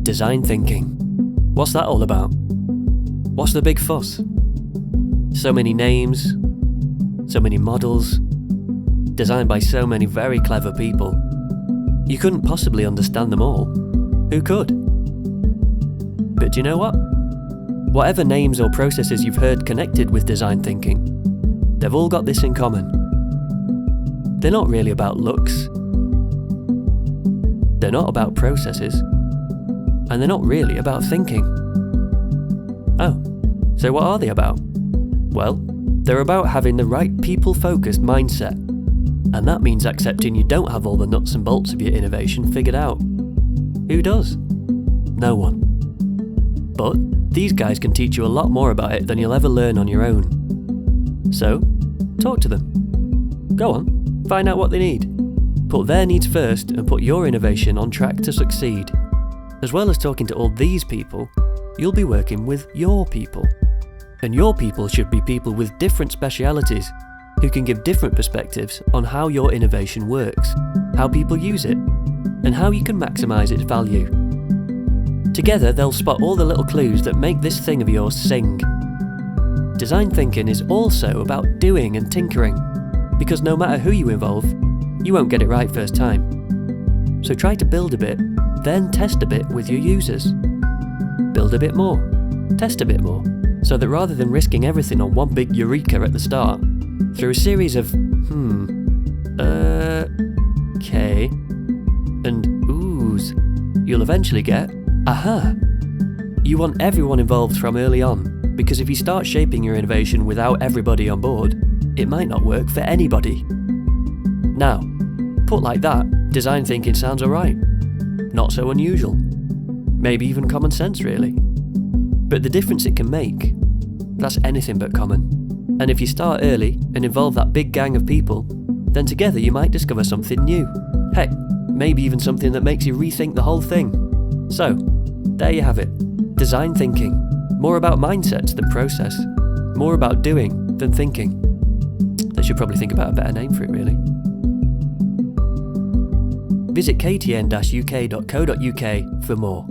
Design thinking. What's that all about? What's the big fuss? So many names, so many models, designed by so many very clever people. You couldn't possibly understand them all. Who could? But do you know what? Whatever names or processes you've heard connected with design thinking, they've all got this in common. They're not really about looks. They're not about processes. And they're not really about thinking. Oh, so what are they about? Well, they're about having the right people-focused mindset. And that means accepting you don't have all the nuts and bolts of your innovation figured out. Who does? No one. But these guys can teach you a lot more about it than you'll ever learn on your own. So, talk to them. Go on, find out what they need. Put their needs first and put your innovation on track to succeed. As well as talking to all these people, you'll be working with your people. And your people should be people with different specialities who can give different perspectives on how your innovation works, how people use it, and how you can maximise its value. Together they'll spot all the little clues that make this thing of yours sing. Design thinking is also about doing and tinkering, because no matter who you involve, you won't get it right first time. So try to build a bit, then test a bit with your users. Build a bit more, test a bit more, so that rather than risking everything on one big eureka at the start, through a series of okay, and oohs, you'll eventually get aha. You want everyone involved from early on, because if you start shaping your innovation without everybody on board, it might not work for anybody. Now, put like that, design thinking sounds alright. Not so unusual. Maybe even common sense, really. But the difference it can make, that's anything but common. And if you start early and involve that big gang of people, then together you might discover something new. Heck, maybe even something that makes you rethink the whole thing. So, there you have it. Design thinking. More about mindsets than process. More about doing than thinking. They should probably think about a better name for it, really. Visit ktn-uk.co.uk for more.